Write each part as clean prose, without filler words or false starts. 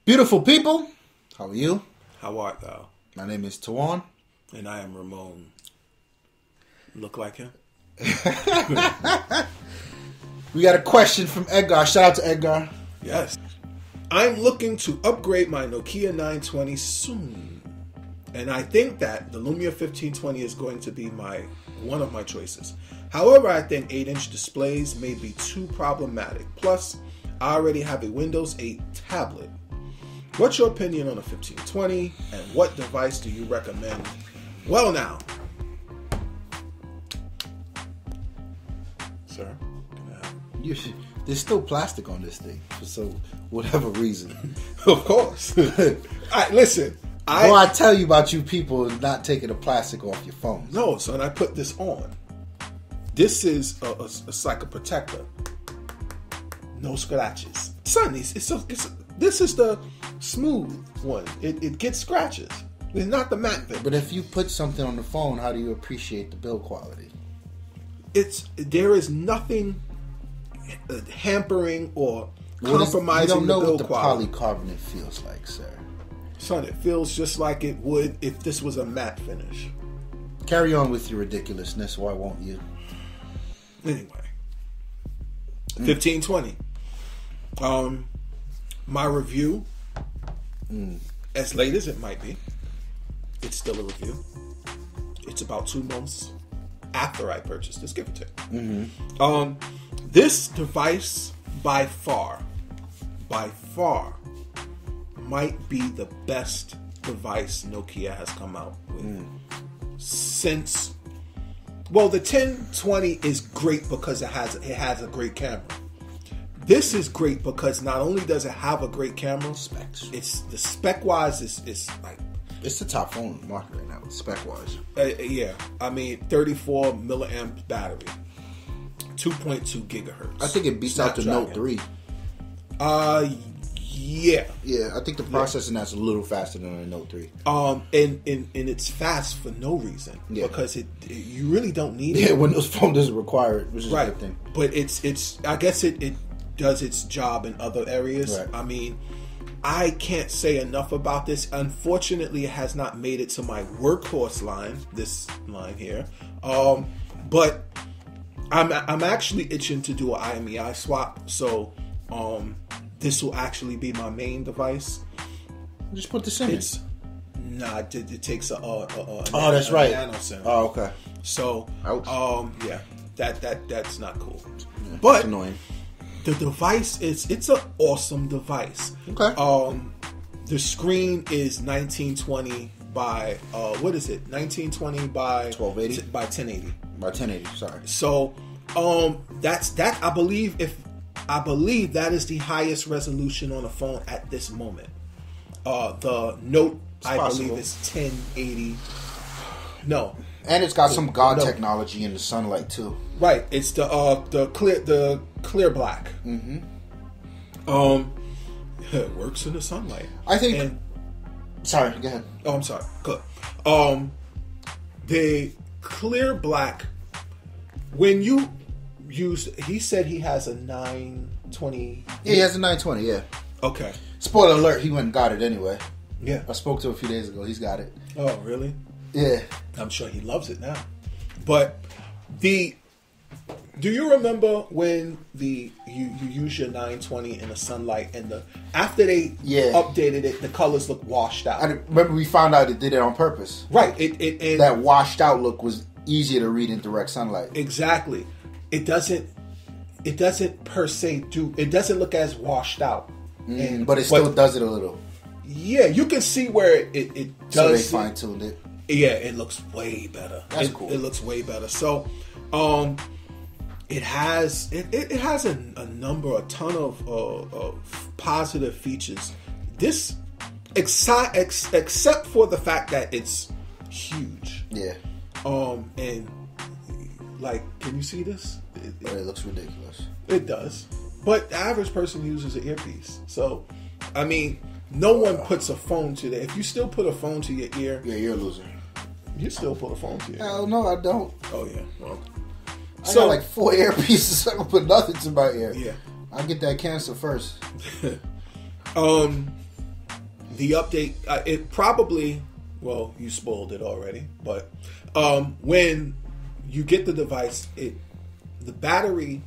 Beautiful people, how are you? How art thou? My name is Tawan. And I am Ramon. Look like him? We got a question from Edgar. Shout out to Edgar. Yes. I'm looking to upgrade my Nokia 920 soon. And I think that the Lumia 1520 is going to be one of my choices. However, I think 8-inch displays may be too problematic. Plus, I already have a Windows 8 tablet. What's your opinion on a 1520, and what device do you recommend? Well now, sir, There's still plastic on this thing for whatever reason. Of course. Listen. I tell you about you people not taking the plastic off your phone. No, son, I put this on. This is it's like a protector. No scratches. Son, this is the smooth one. It gets scratches. It's not the matte thing. But if you put something on the phone, how do you appreciate the build quality? There is nothing hampering or compromising the build quality. You don't know what the polycarbonate feels like, sir. Son, it feels just like it would if this was a matte finish. Carry on with your ridiculousness, why won't you? Anyway. 1520. My review, as late as it might be, it's still a review. It's about 2 months after I purchased this, give or take. Mm-hmm. This device, by far, might be the best device Nokia has come out with since. Well, the 1020 is great because it has a great camera. This is great because not only does it have a great camera, specs. It's the spec wise is like it's the top phone in the market right now, spec wise. Yeah, I mean 34 milliamp battery, 2.2 gigahertz. I think it beats out the Note 3. Yeah. Yeah, I think the processing that's a little faster than the Note 3. And it's fast for no reason. Yeah. Because you really don't need it. Yeah, Windows Phone doesn't require it, which is a good thing. But it's I guess it does its job in other areas. Right. I mean, I can't say enough about this. Unfortunately, it has not made it to my workhorse line, this line here. But I'm actually itching to do an IMEI swap, so this will actually be my main device. Just put the SIM in. It takes a that's right. nano SIM. Oh, okay. So, ouch. Yeah, that's not cool. Yeah, but that's annoying. The device it's an awesome device. Okay. The screen is 1920 by what is it? 1920 by 1280 by 1080. By 1080. Sorry. So, that's I believe that is the highest resolution on a phone at this moment. The Note, I believe, is 1080. No. And it's got some God technology in the sunlight too. Right. It's the clear black. Mm-hmm. It works in the sunlight. I think. Sorry, go ahead. Oh, I'm sorry. Good. The clear black. When you use, he said he has a 920. Yeah, he has a 920. Yeah. Okay. Spoiler alert: he went and got it anyway. Yeah. I spoke to him a few days ago. He's got it. Oh, really? Yeah. I'm sure he loves it now. But do you remember when you use your 920 in the sunlight and after they updated it, the colors look washed out? I remember we found out it did it on purpose. Right. That washed out look was easier to read in direct sunlight. Exactly. It doesn't per se it doesn't look as washed out. But it still does it a little. Yeah, you can see where it does. So they fine-tuned it. Yeah, it looks way better. That's cool. It looks way better. So, it has a ton of positive features. This, except for the fact that it's huge. Yeah. And like, can you see this? It looks ridiculous. It does. But the average person uses an earpiece. So, I mean, no one puts a phone to that. If you still put a phone to your ear, yeah, you're a loser. You still put a phone to your ear. Hell no, I don't. Oh yeah. Well, I got like 4 earpieces. I can put nothing to my ear. Yeah. I get that cancer first. the update, it probably, well, you spoiled it already, but when you get the device, the battery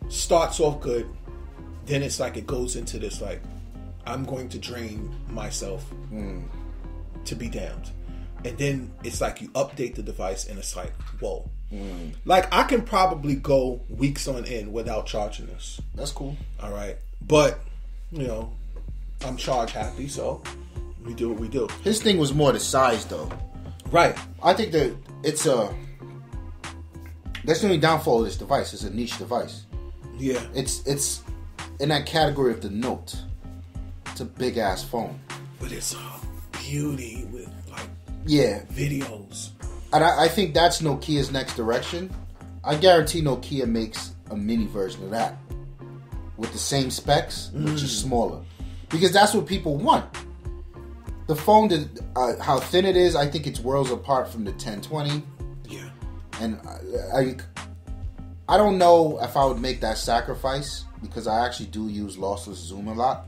starts off good, then it's like it goes into this like, I'm going to drain myself to be damned. And then it's like you update the device and it's like, whoa. Like I can probably go weeks on end without charging this. That's cool. All right. But, you know, I'm charge happy, so we do what we do. His thing was more the size though. Right. I think that that's the only downfall of this device. It's a niche device. Yeah. It's in that category of the Note. It's a big ass phone. But it's a beauty with like videos. And I think that's Nokia's next direction. I guarantee Nokia makes a mini version of that with the same specs, which is smaller, because that's what people want. The phone, how thin it is, I think it's worlds apart from the 1020. Yeah. And I don't know if I would make that sacrifice, because I actually do use lossless zoom a lot.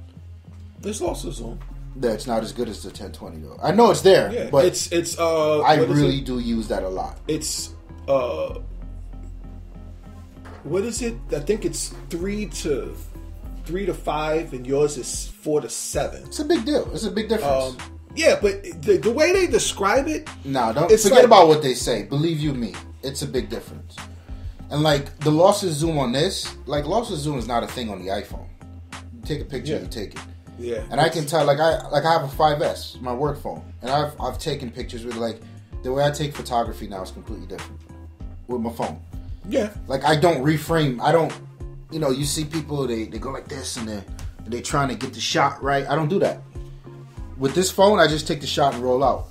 There's lossless zoom. Yeah, it's not as good as the 1020 though. I know it's there, but it's I really do use that a lot. It's what is it? I think it's 3 to 5, and yours is 4 to 7. It's a big deal. It's a big difference. Yeah, but the way they describe it, no, don't forget about what they say. Believe you me, it's a big difference. And like the lossless zoom on this, like lossless zoom is not a thing on the iPhone. You take a picture, you take it. Yeah. And I can tell, like I have a 5S, my work phone, and I've taken pictures with, like, the way I take photography now is completely different with my phone. Yeah. Like I don't reframe. I don't, you know, you see people they go like this and they're trying to get the shot right. I don't do that. With this phone, I just take the shot and roll out.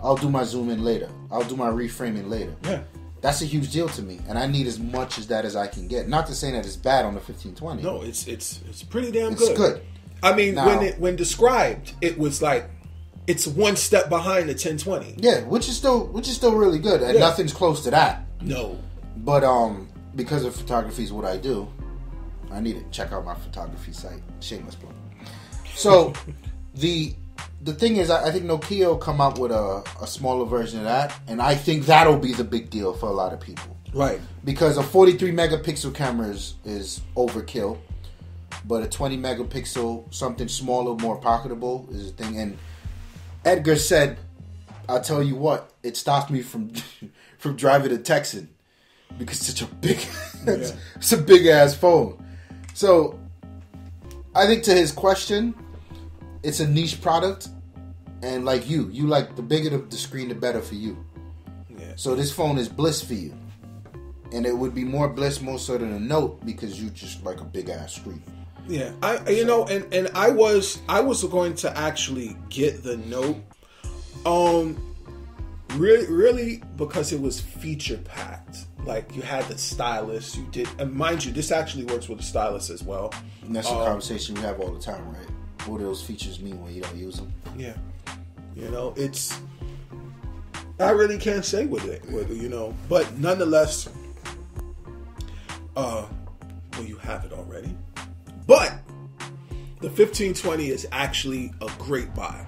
I'll do my zoom in later. I'll do my reframing later. Yeah. That's a huge deal to me, and I need as much as that as I can get. Not to say that it's bad on the 1520. No, it's pretty damn good. It's good. I mean, now, when described, it was like it's one step behind the 1020. Yeah, which is still really good, and nothing's close to that. No. But because of photography is what I do, I need to check out my photography site. Shameless plug. So the thing is, I think Nokia will come out with a smaller version of that, and I think that'll be the big deal for a lot of people. Right. Because a 43 megapixel camera is overkill, but a 20 megapixel, something smaller, more pocketable, is a thing. And Edgar said, "I'll tell you what, it stopped me from driving a Texan because it's such a big, it's a big ass phone." So I think to his question, it's a niche product, and like you like the bigger the screen, the better for you. Yeah. So this phone is bliss for you, and it would be more bliss more so than a Note because you just like a big ass screen. Yeah, I was going to actually get the Note, really because it was feature packed. Like you had the stylus, you did, and mind you, this actually works with the stylus as well. And that's a conversation we have all the time, right? What do those features mean when you don't use them? Yeah, you know, I really can't say with it, you know, but nonetheless, well, you have it already. But the 1520 is actually a great buy.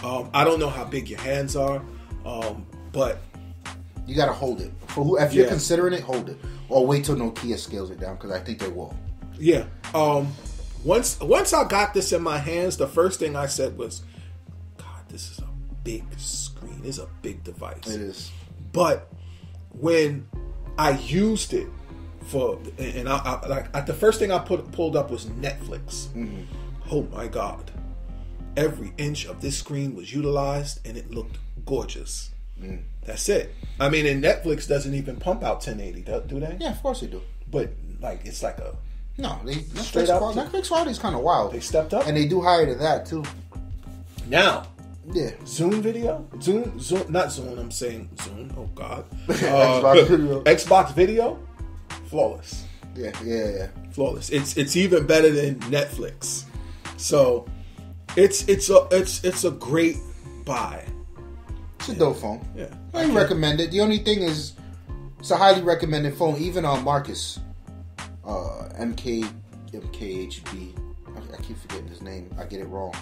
I don't know how big your hands are, but you gotta hold it. If you're considering it, hold it, or wait till Nokia scales it down, because I think they will. Yeah. Once I got this in my hands, the first thing I said was, "God, this is a big screen. It's a big device." It is. But when I used it and the first thing I pulled up was Netflix. Mm-hmm. Oh my God! Every inch of this screen was utilized, and it looked gorgeous. Mm. That's it. I mean, and Netflix doesn't even pump out 1080, do they? Yeah, of course they do. But like, it's like a Netflix quality is kind of wild. They stepped up, and they do higher than that too. Now, yeah, Zoom video, Zoom, not Zoom. I'm saying Zoom. Oh God, Xbox video, Xbox video, flawless. Yeah, flawless. It's even better than Netflix. So, it's a great buy. It's a dope phone. Yeah, I recommend it. The only thing is, it's a highly recommended phone. Even on Marcus, MKHB. I keep forgetting his name. I get it wrong.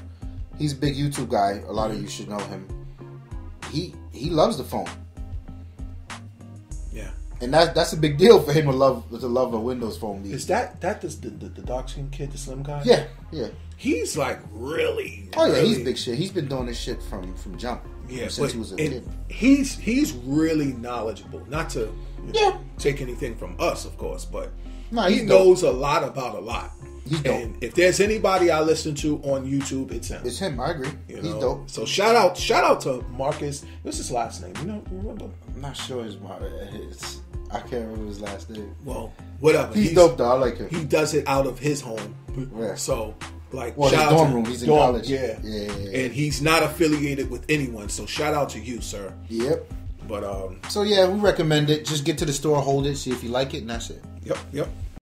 He's a big YouTube guy. A lot of you should know him. He loves the phone. Yeah. And that's a big deal for him to love a Windows phone. Is that the dark skinned kid, the slim guy? Yeah. He's like really. Oh yeah, really, he's big shit. He's been doing this shit from jump. Yeah, since he was a kid. He's really knowledgeable. Not to take anything from us, of course, but he knows a lot about a lot. He's dope. And if there's anybody I listen to on YouTube, it's him. It's him. I agree. He's dope. So shout out to Marcus. What's his last name? Remember? I'm not sure I can't remember his last name. Well, whatever. He's dope though. I like him. He does it out of his home. Yeah. So like, his dorm room. He's in college. Yeah. And he's not affiliated with anyone. So shout out to you, sir. Yep. But So yeah, we recommend it. Just get to the store, hold it, see if you like it, and that's it. Yep.